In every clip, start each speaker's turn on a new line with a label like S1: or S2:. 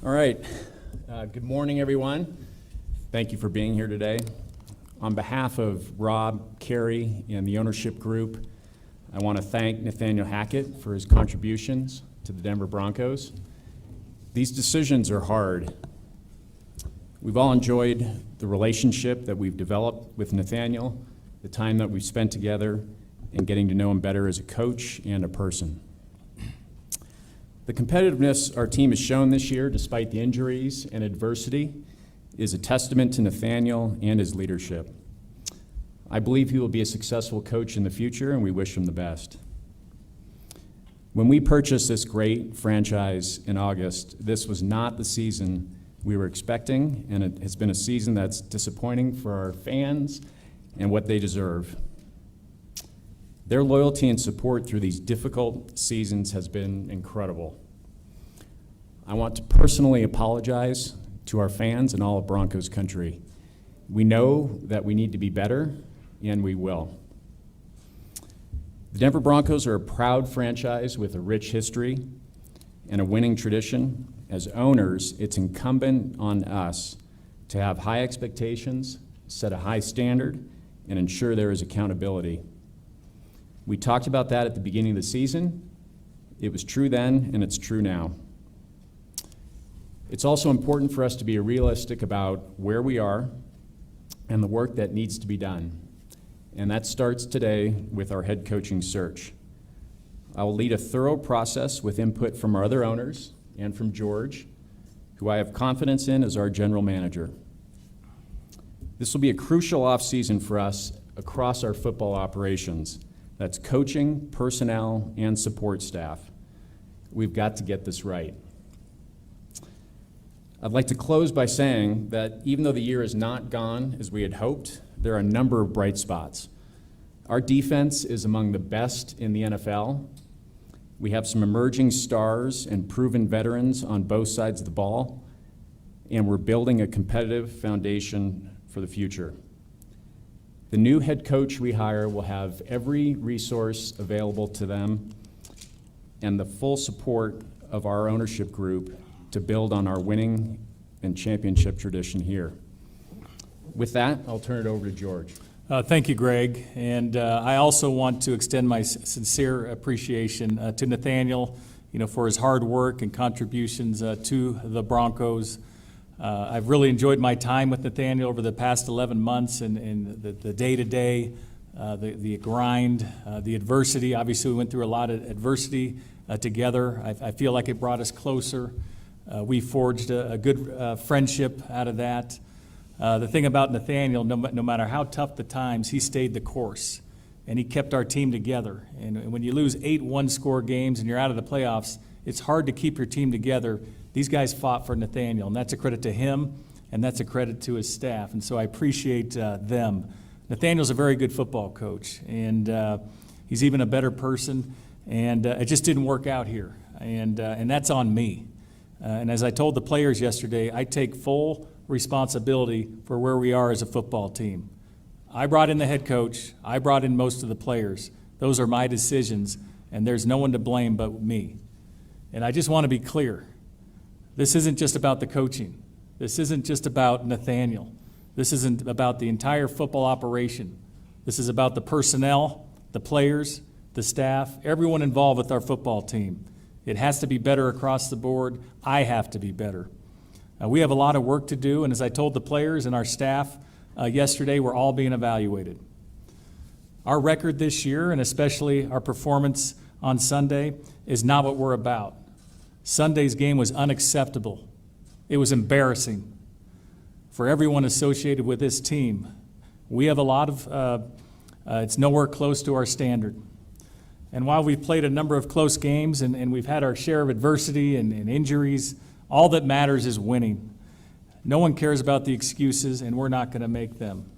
S1: All right. Good morning, everyone. Thank you for being here today. On behalf of Rob, Carey, and the ownership group, I want to thank Nathaniel Hackett for his contributions to the Denver Broncos. These decisions are hard. We've all enjoyed the relationship that we've developed with Nathaniel, the time that we've spent together, and getting to know him better as a coach and a person. The competitiveness our team has shown this year, despite the injuries and adversity, is a testament to Nathaniel and his leadership. I believe he will be a successful coach in the future, and we wish him the best. When we purchased this great franchise in August, this was not the season we were expecting, and it has been a season that's disappointing for our fans and what they deserve. Their loyalty and support through these difficult seasons has been incredible. I want to personally apologize to our fans and all of Broncos country. We know that we need to be better, and we will. The Denver Broncos are a proud franchise with a rich history and a winning tradition. As owners, it's incumbent on us to have high expectations, set a high standard, and ensure there is accountability. We talked about that at the beginning of the season. It was true then, and it's true now. It's also important for us to be realistic about where we are and the work that needs to be done. And that starts today with our head coaching search. I will lead a thorough process with input from our other owners and from George, who I have confidence in as our general manager. This will be a crucial offseason for us across our football operations. That's coaching, personnel, and support staff. We've got to get this right. I'd like to close by saying that even though the year is not gone as we had hoped, there are a number of bright spots. Our defense is among the best in the NFL. We have some emerging stars and proven veterans on both sides of the ball, and we're building a competitive foundation for the future. The new head coach we hire will have every resource available to them and the full support of our ownership group to build on our winning and championship tradition here. With that, I'll turn it over to George.
S2: Thank you, Greg. And I also want to extend my sincere appreciation to Nathaniel, for his hard work and contributions to the Broncos. I've really enjoyed my time with Nathaniel over the past 11 months and the day-to-day, the grind, the adversity. Obviously, we went through a lot of adversity together. I feel like it brought us closer. We forged a good friendship out of that. The thing about Nathaniel, no matter how tough the times, he stayed the course, and he kept our team together. And when you lose 8 one-score games and you're out of the playoffs, it's hard to keep your team together. These guys fought for Nathaniel, and that's a credit to him, and that's a credit to his staff, and so I appreciate them. Nathaniel's a very good football coach, and he's even a better person, and it just didn't work out here, and that's on me. And as I told the players yesterday, I take full responsibility for where we are as a football team. I brought in the head coach. I brought in most of the players. Those are my decisions, and there's no one to blame but me. And I just want to be clear. This isn't just about the coaching. This isn't just about Nathaniel. This isn't about the entire football operation. This is about the personnel, the players, the staff, everyone involved with our football team. It has to be better across the board. I have to be better. We have a lot of work to do, and as I told the players and our staff yesterday, we're all being evaluated. Our record this year, and especially our performance on Sunday, is not what we're about. Sunday's game was unacceptable. It was embarrassing for everyone associated with this team. We have a lot of, it's nowhere close to our standard. And while we've played a number of close games and we've had our share of adversity and injuries, all that matters is winning. No one cares about the excuses, and we're not going to make them.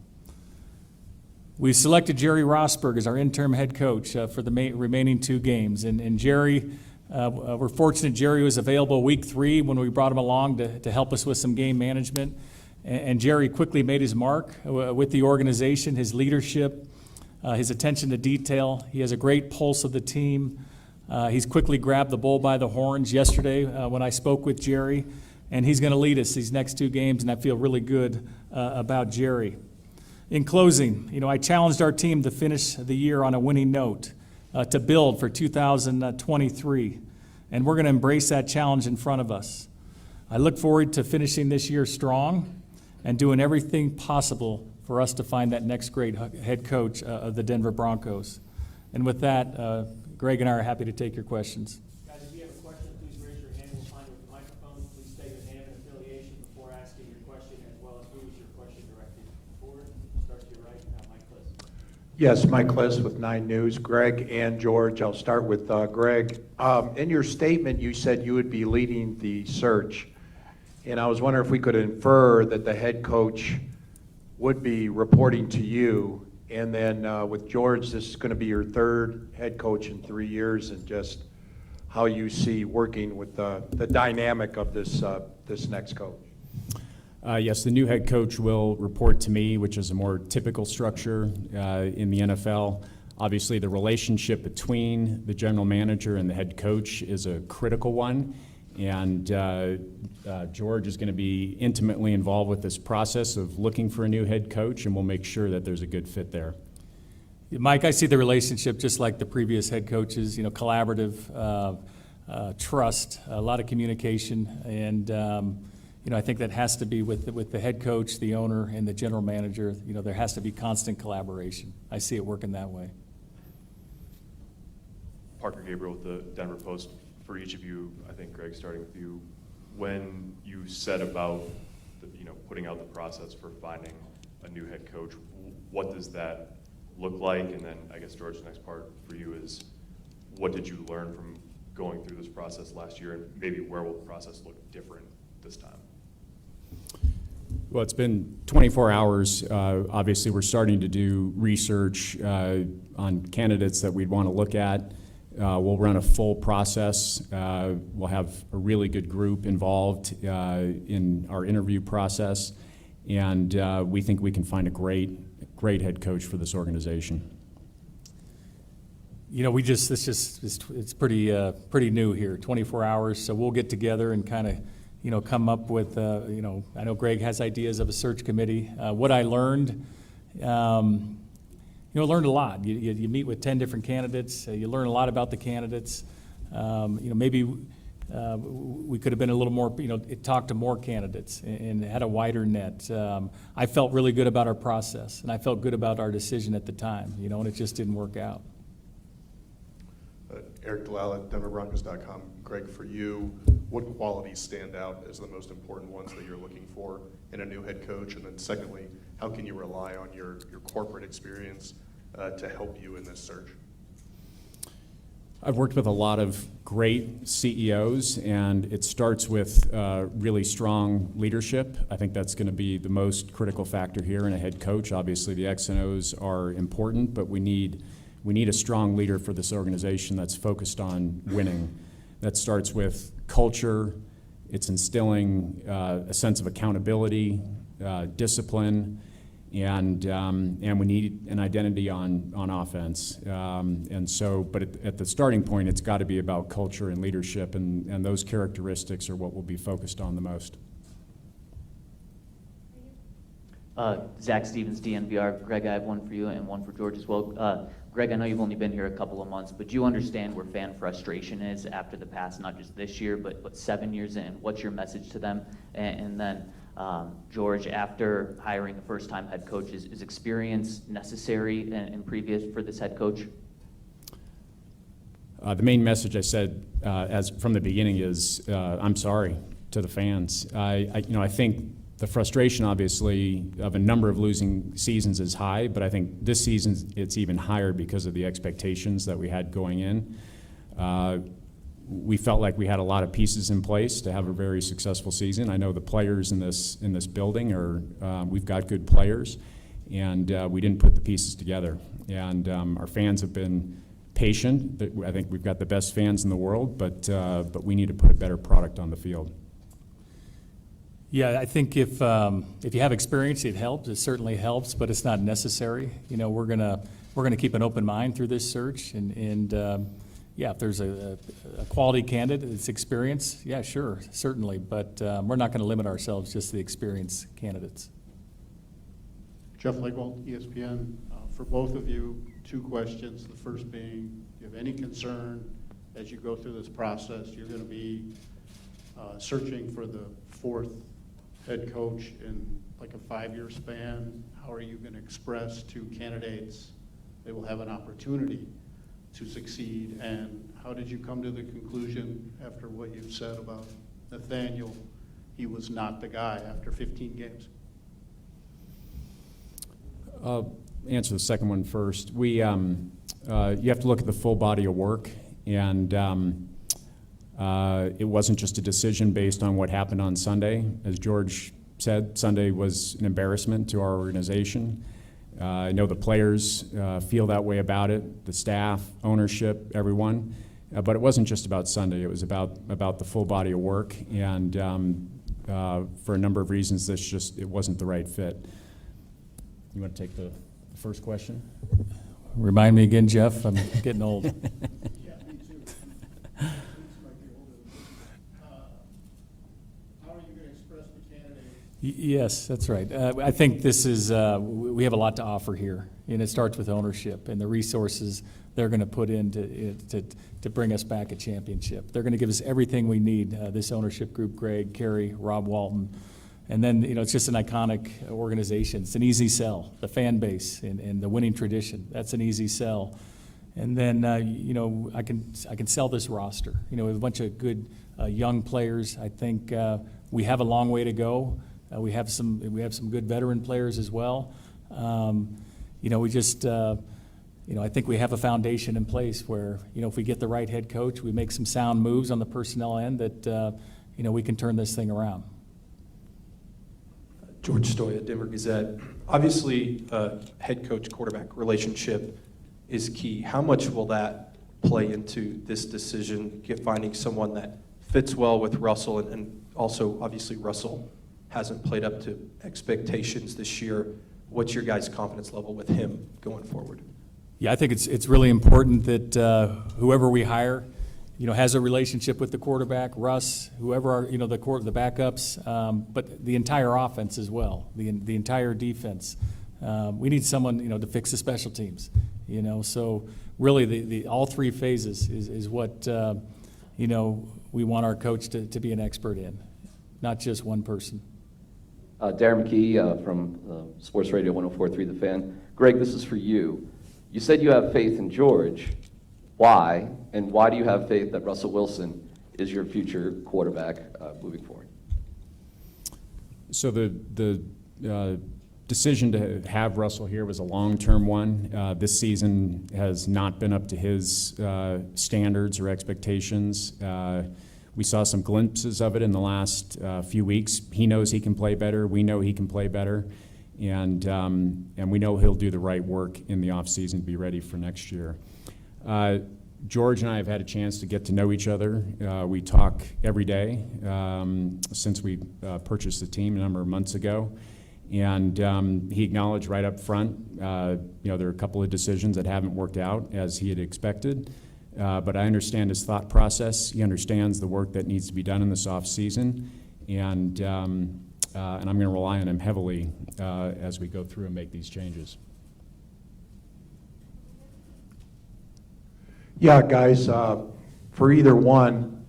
S2: We selected Jerry Rosberg as our interim head coach for the remaining 2 games. And Jerry, we're fortunate Jerry was available week 3 when we brought him along to help us with some game management. And Jerry quickly made his mark with the organization, his leadership, his attention to detail. He has a great pulse of the team. He's quickly grabbed the bull by the horns yesterday when I spoke with Jerry. and he's going to lead us these next 2 games, and I feel really good about Jerry. In closing, I challenged our team to finish the year on a winning note, to build for 2023, and we're going to embrace that challenge in front of us. I look forward to finishing this year strong and doing everything possible for us to find that next great head coach of the Denver Broncos. And with that, Greg and I are happy to take your questions.
S3: Guys, if you have a question, please raise your hand. We'll find you with the microphone. Please state your name and affiliation before asking your question, as well as who is your question directed toward. Start to your right, Mike Kliss.
S4: Yes, Mike Kliss with 9 News. Greg and George, I'll start with Greg. In your statement, you said you would be leading the search, and I was wondering if we could infer that the head coach would be reporting to you. And then with George, this is going to be your 3rd head coach in 3 years, and just how you see working with the dynamic of this next coach.
S1: Yes, the new head coach will report to me, which is a more typical structure in the NFL. Obviously, the relationship between the general manager and the head coach is a critical one, and George is going to be intimately involved with this process of looking for a new head coach, and we'll make sure that there's a good fit there.
S2: Mike, I see the relationship just like the previous head coaches, collaborative, trust, a lot of communication, and I think that has to be with the head coach, the owner, and the general manager. There has to be constant collaboration. I see it working that way.
S5: Parker Gabriel with the Denver Post. For each of you, I think, Greg, starting with you, when you said about putting out the process for finding a new head coach, what does that look like? And then I guess, George, the next part for you is, what did you learn from going through this process last year, and maybe where will the process look different this time?
S1: Well, it's been 24 hours. Obviously, we're starting to do research on candidates that we'd want to look at. We'll run a full process. We'll have a really good group involved in our interview process, and we think we can find a great head coach for this organization.
S2: It's pretty new here, 24 hours. So we'll get together and kind of come up with I know Greg has ideas of a search committee. What I learned. Learned a lot. You meet with 10 different candidates. You learn a lot about the candidates. Maybe we could have been a little more, talked to more candidates and had a wider net. I felt really good about our process, and I felt good about our decision at the time, and it just didn't work out.
S6: Eric Dalal at DenverBroncos.com. Greg, for you, what qualities stand out as the most important ones that you're looking for in a new head coach? And then secondly, how can you rely on your corporate experience to help you in this search?
S1: I've worked with a lot of great CEOs, and it starts with really strong leadership. I think that's going to be the most critical factor here in a head coach. Obviously, the X and O's are important, but we need a strong leader for this organization that's focused on winning. That starts with culture. It's instilling a sense of accountability, discipline, and we need an identity on offense. But at the starting point, it's got to be about culture and leadership, and those characteristics are what we'll be focused on the most.
S7: Zach Stevens, DNVR. Greg, I have one for you and one for George as well. Greg, I know you've only been here a couple of months, but do you understand where fan frustration is after the past, not just this year, but 7 years in? What's your message to them? And then, George, after hiring a first-time head coach, is experience necessary and previous for this head coach?
S1: The main message I said as from the beginning is I'm sorry to the fans. I think the frustration, obviously, of a number of losing seasons is high, but I think this season it's even higher because of the expectations that we had going in. We felt like we had a lot of pieces in place to have a very successful season. I know the players in this building we've got good players, and we didn't put the pieces together. And our fans have been patient. I think we've got the best fans in the world, but we need to put a better product on the field.
S2: Yeah, I think if you have experience, it helps. It certainly helps, but it's not necessary. We're gonna keep an open mind through this search, and Yeah, if there's a quality candidate, it's experience, yeah, sure, certainly. But we're not going to limit ourselves just to the experienced candidates.
S8: Jeff Legwald, ESPN. For both of you, 2 questions. The first being, do you have any concern as you go through this process? You're going to be searching for the 4th head coach in like a 5-year span. How are you going to express to candidates they will have an opportunity to succeed? And how did you come to the conclusion after what you've said about Nathaniel, he was not the guy after 15 games?
S1: I'll answer the second one first. You have to look at the full body of work, and it wasn't just a decision based on what happened on Sunday. As George said, Sunday was an embarrassment to our organization. I know the players feel that way about it, the staff, ownership, everyone. But it wasn't just about Sunday. It was about the full body of work, and for a number of reasons, it wasn't the right fit. You want to take the first question?
S2: Remind me again, Jeff, I'm getting old.
S8: Yeah, me too. How are you going to express the candidate?
S2: Yes, that's right. I think this is, we have a lot to offer here, and it starts with ownership and the resources they're going to put in to bring us back a championship. They're going to give us everything we need, this ownership group, Greg, Kerry, Rob Walton. And then, it's just an iconic organization. It's an easy sell. The fan base and the winning tradition, that's an easy sell. And then, I can sell this roster. We have a bunch of good young players. I think we have a long way to go. We have some good veteran players as well. We just, I think we have a foundation in place where, if we get the right head coach, we make some sound moves on the personnel end that, we can turn this thing around.
S9: George Stoya, Denver Gazette. Obviously, head coach-quarterback relationship is key. How much will that play into this decision, finding someone that fits well with Russell, and also, obviously, Russell hasn't played up to expectations this year. What's your guys' confidence level with him going forward?
S2: Yeah, I think it's really important that whoever we hire, has a relationship with the quarterback, Russ, whoever are, the backups, but the entire offense as well, the entire defense. We need someone, to fix the special teams, So really, the all 3 phases is what, we want our coach to be an expert in, not just one person.
S10: Darren McKee from Sports Radio 104.3 The Fan. Greg, this is for you. You said you have faith in George. Why? And why do you have faith that Russell Wilson is your future quarterback moving forward?
S1: So the decision to have Russell here was a long-term one. This season has not been up to his standards or expectations. We saw some glimpses of it in the last few weeks. He knows he can play better. We know he can play better. And we know he'll do the right work in the offseason to be ready for next year. George and I have had a chance to get to know each other. We talk every day since we purchased the team a number of months ago. And he acknowledged right up front, there are a couple of decisions that haven't worked out as he had expected. But I understand his thought process. He understands the work that needs to be done in this offseason. And I'm going to rely on him heavily as we go through and make these changes.
S4: Yeah, guys, for either one,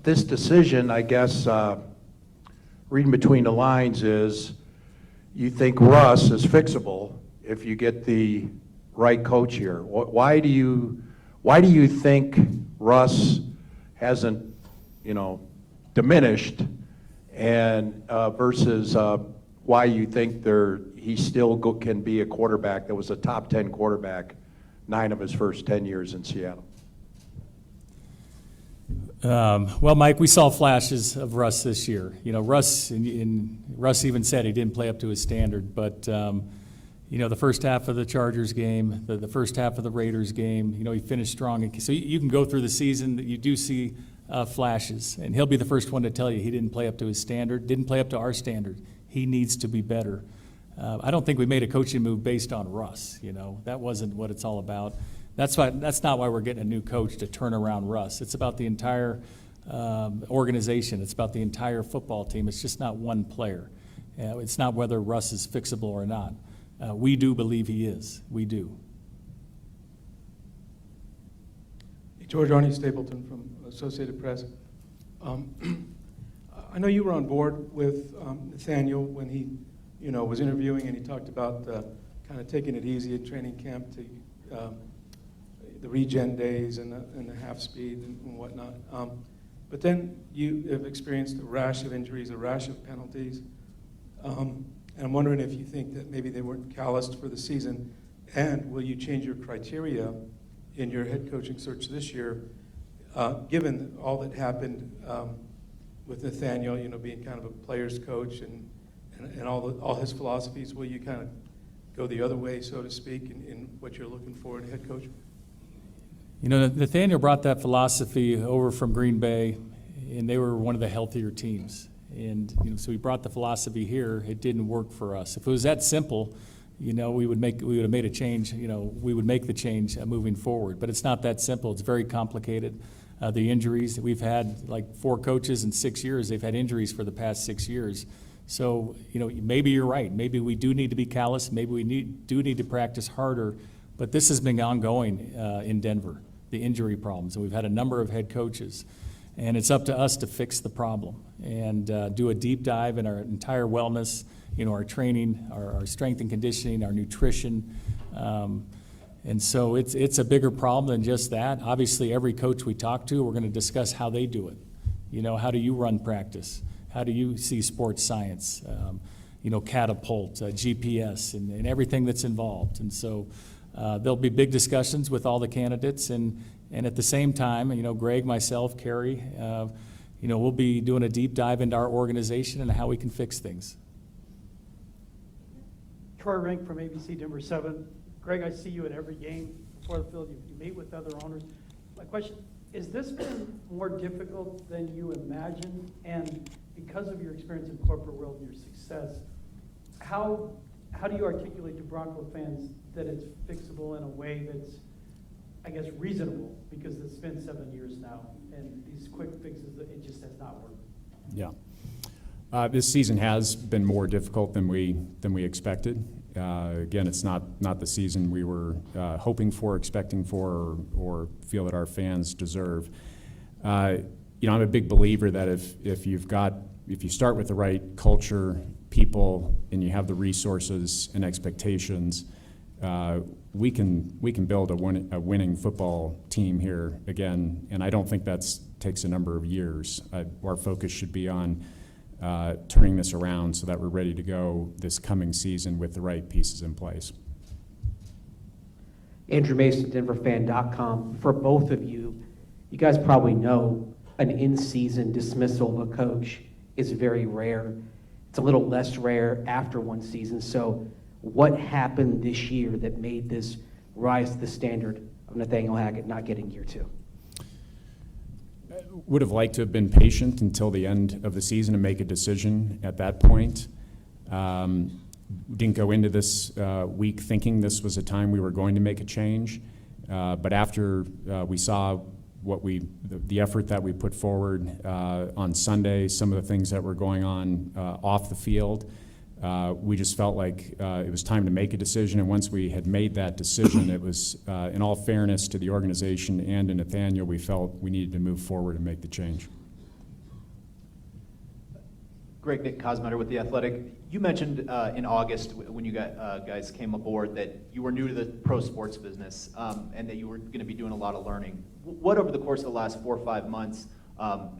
S4: this decision, I guess, reading between the lines is you think Russ is fixable if you get the right coach here. Why do you think Russ hasn't, diminished, and versus why you think he still can be a quarterback that was a top 10 quarterback 9 of his first 10 years in Seattle?
S2: Well, Mike, we saw flashes of Russ this year. Russ even said he didn't play up to his standard. But the first half of the Chargers game, the first half of the Raiders game, he finished strong. And so you can go through the season that you do see flashes, and he'll be the first one to tell you he didn't play up to his standard, didn't play up to our standard. He needs to be better. I don't think we made a coaching move based on Russ. That wasn't what it's all about. That's not why we're getting a new coach to turn around Russ. It's about the entire organization. It's about the entire football team. It's just not one player. It's not whether Russ is fixable or not. We do believe he is. We do.
S11: George Arnie Stapleton from Associated Press. I know you were on board with Nathaniel when he, was interviewing, and he talked about kind of taking it easy at training camp to the regen days and the half speed and whatnot. But then you have experienced a rash of injuries, a rash of penalties. And I'm wondering if you think that maybe they weren't calloused for the season, and will you change your criteria in your head coaching search this year, given all that happened with Nathaniel, being kind of a player's coach and all his philosophies? Will you kind of go the other way, so to speak, in what you're looking for in a head coach?
S2: Nathaniel brought that philosophy over from Green Bay, and they were one of the healthier teams. And so he brought the philosophy here. It didn't work for us. If it was that simple, we would have made a change. We would make the change moving forward. But it's not that simple. It's very complicated. The injuries that we've had, like 4 coaches in 6 years, they've had injuries for the past 6 years. So maybe you're right. Maybe we do need to be callous. Maybe we do need to practice harder. But this has been ongoing in Denver, the injury problems. And we've had a number of head coaches. And it's up to us to fix the problem and do a deep dive in our entire wellness, our training, our strength and conditioning, our nutrition. And so it's a bigger problem than just that. Obviously, every coach we talk to, we're going to discuss how they do it. How do you run practice? How do you see sports science? Catapult, GPS, and everything that's involved. And so there'll be big discussions with all the candidates. And at the same time, Greg, myself, Carrie, we'll be doing a deep dive into our organization and how we can fix things.
S12: Troy Rink from ABC Denver 7. Greg, I see you at every game before the field. You meet with other owners. My question, has this been more difficult than you imagined? And because of your experience in corporate world and your success, how do you articulate to Bronco fans that it's fixable in a way that's, I guess, reasonable? Because it's been 7 years now, and these quick fixes, it just has not worked.
S1: Yeah. This season has been more difficult than we expected. Again, it's not the season we were hoping for, expecting for, or feel that our fans deserve. I'm a big believer that if you start with the right culture, people, and you have the resources and expectations, we can build a winning football team here again. And I don't think that takes a number of years. Our focus should be on turning this around so that we're ready to go this coming season with the right pieces in place.
S13: Andrew Mason, DenverFan.com. For both of you, you guys probably know an in-season dismissal of a coach is very rare. It's a little less rare after one season. So what happened this year that made this rise to the standard of Nathaniel Hackett not getting year 2?
S1: Would have liked to have been patient until the end of the season and make a decision at that point. Didn't go into this week thinking this was a time we were going to make a change. But after we saw the effort that we put forward on Sunday, some of the things that were going on off the field, we just felt like it was time to make a decision. And once we had made that decision, it was, in all fairness to the organization and to Nathaniel, we felt we needed to move forward and make the change.
S14: Greg, Nick Cosmetter with The Athletic. You mentioned in August when you guys came aboard that you were new to the pro sports business and that you were going to be doing a lot of learning. What over the course of the last 4 or 5 months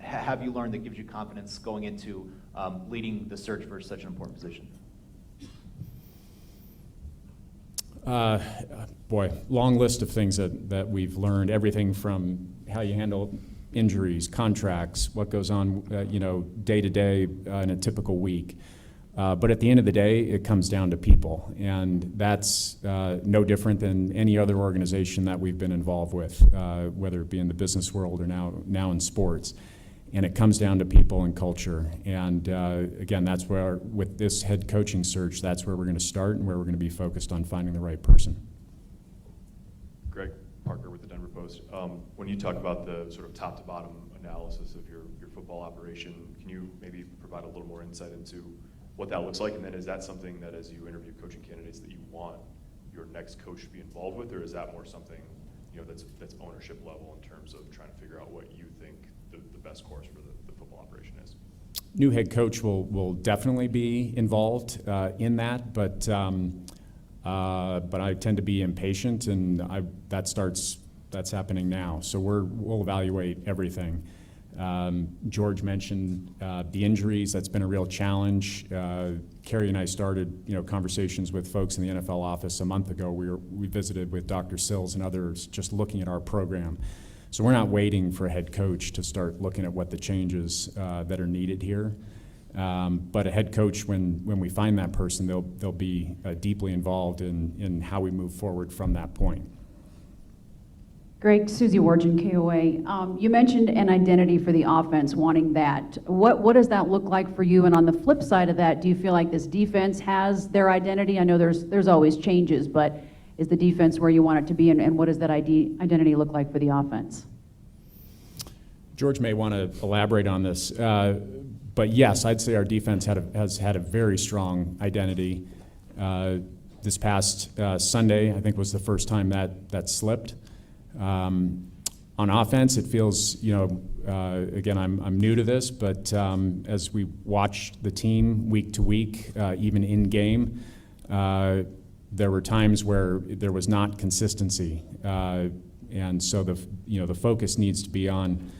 S14: have you learned that gives you confidence going into leading the search for such an important position?
S1: Boy, long list of things that we've learned, everything from how you handle injuries, contracts, what goes on day to day in a typical week. But at the end of the day, it comes down to people, and that's no different than any other organization that we've been involved with, whether it be in the business world or now in sports. And it comes down to people and culture. And again, that's where, with this head coaching search, that's where we're going to start and where we're going to be focused on finding the right person.
S5: Greg, Park Post. When you talk about the sort of top to bottom analysis of your football operation, can you maybe provide a little more insight into what that looks like? And then is that something that as you interview coaching candidates that you want your next coach to be involved with, or is that more something, you know, that's ownership level in terms of trying to figure out what you think the best course for the football operation is?
S1: New head coach will definitely be involved in that, but I tend to be impatient, and that's happening now. So we'll evaluate everything. George mentioned the injuries. That's been a real challenge. Carrie and I started, conversations with folks in the NFL office a month ago. We visited with Dr. Sills and others, just looking at our program. So we're not waiting for a head coach to start looking at what the changes that are needed here. But a head coach, when we find that person, they'll be deeply involved in how we move forward from that point.
S15: Greg, Susie Wargin, KOA. You mentioned an identity for the offense, wanting that. What does that look like for you? And on the flip side of that, do you feel like this defense has their identity? I know there's always changes, but is the defense where you want it to be, and what does that identity look like for the offense?
S1: George may want to elaborate on this, but yes, I'd say our defense has had a very strong identity. This past Sunday, I think, was the first time that slipped. On offense, it feels, again, I'm new to this, but as we watch the team week to week, even in game, there were times where there was not consistency, and so the focus needs to be on,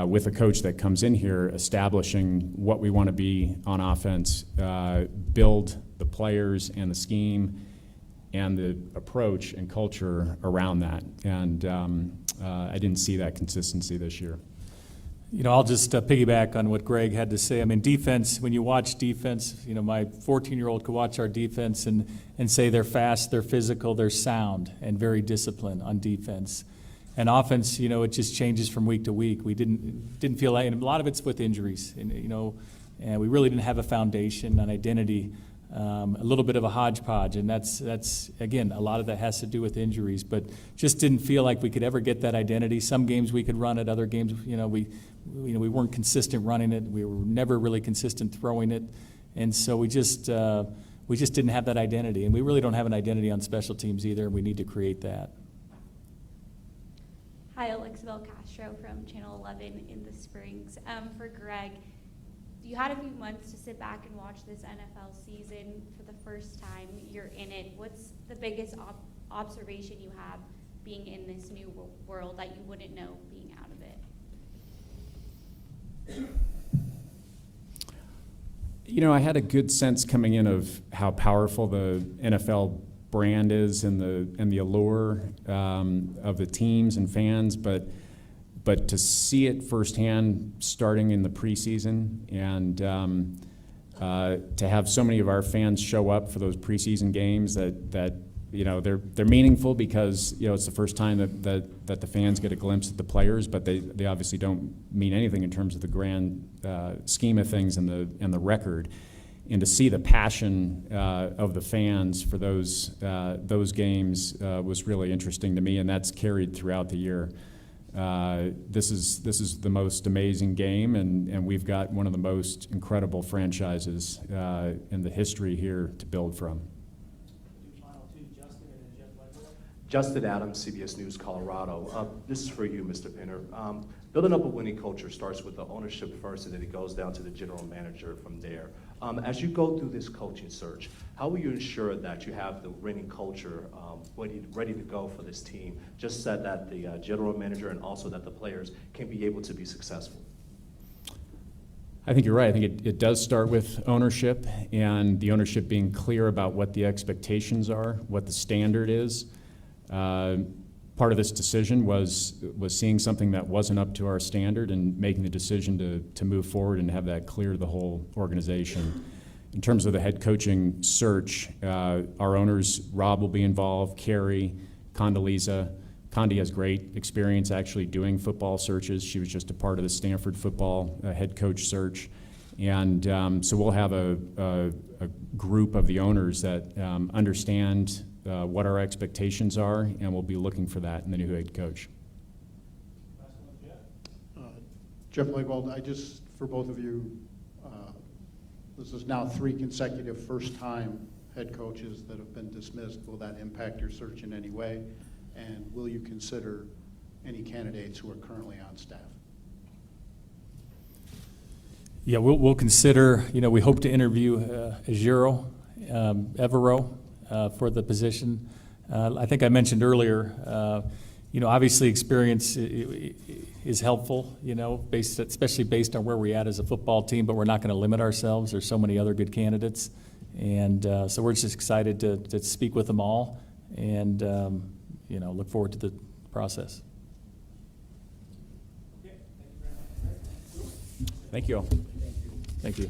S1: with a coach that comes in here, establishing what we want to be on offense, build the players and the scheme and the approach and culture around that. And I didn't see that consistency this year.
S2: I'll just piggyback on what Greg had to say. I mean, defense, when you watch defense, my 14-year-old could watch our defense and say they're fast, they're physical, they're sound, and very disciplined on defense. And offense, it just changes from week to week. We didn't feel like, and a lot of it's with injuries, and we really didn't have a foundation, an identity, a little bit of a hodgepodge, and that's again, a lot of that has to do with injuries, but just didn't feel like we could ever get that identity. Some games we could run it, other games, we weren't consistent running it. We were never really consistent throwing it, and so we just didn't have that identity, and we really don't have an identity on special teams either, and we need to create that.
S16: Hi, Alexabel Castro from Channel 11 in the Springs. For Greg, you had a few months to sit back and watch this NFL season for the first time. You're in it. What's the biggest observation you have being in this new world that you wouldn't know being out of it?
S1: I had a good sense coming in of how powerful the NFL brand is and the allure of the teams and fans, but to see it firsthand starting in the preseason and to have so many of our fans show up for those preseason games that they're meaningful because it's the first time that the fans get a glimpse at the players, but they obviously don't mean anything in terms of the grand scheme of things and the record. And to see the passion of the fans for those games was really interesting to me, and that's carried throughout the year. This is the most amazing game, and we've got one of the most incredible franchises in the history here to build from.
S17: Justin Adams, CBS News, Colorado. This is for you, Mr. Pinner. Building up a winning culture starts with the ownership first, and then it goes down to the general manager from there. As you go through this coaching search, how will you ensure that you have the winning culture ready to go for this team, just so that the general manager and also that the players can be able to be successful?
S1: I think you're right. I think it does start with ownership, and the ownership being clear about what the expectations are, what the standard is. Part of this decision was seeing something that wasn't up to our standard and making the decision to move forward and have that clear to the whole organization. In terms of the head coaching search, our owners, Rob will be involved, Carrie, Condoleezza. Condi has great experience actually doing football searches. She was just a part of the Stanford football head coach search. And so we'll have a group of the owners that understand what our expectations are, and we'll be looking for that in the new head coach.
S8: Jeff Legwald, for both of you, this is now 3 consecutive first-time head coaches that have been dismissed. Will that impact your search in any way? And will you consider any candidates who are currently on staff?
S2: Yeah, we'll consider, we hope to interview Ejiro Evero for the position. I think I mentioned earlier, obviously experience is helpful, especially based on where we're at as a football team, but we're not going to limit ourselves. There's so many other good candidates. And so we're just excited to speak with them all and, look forward to the process.
S1: Thank you all.
S2: Thank you.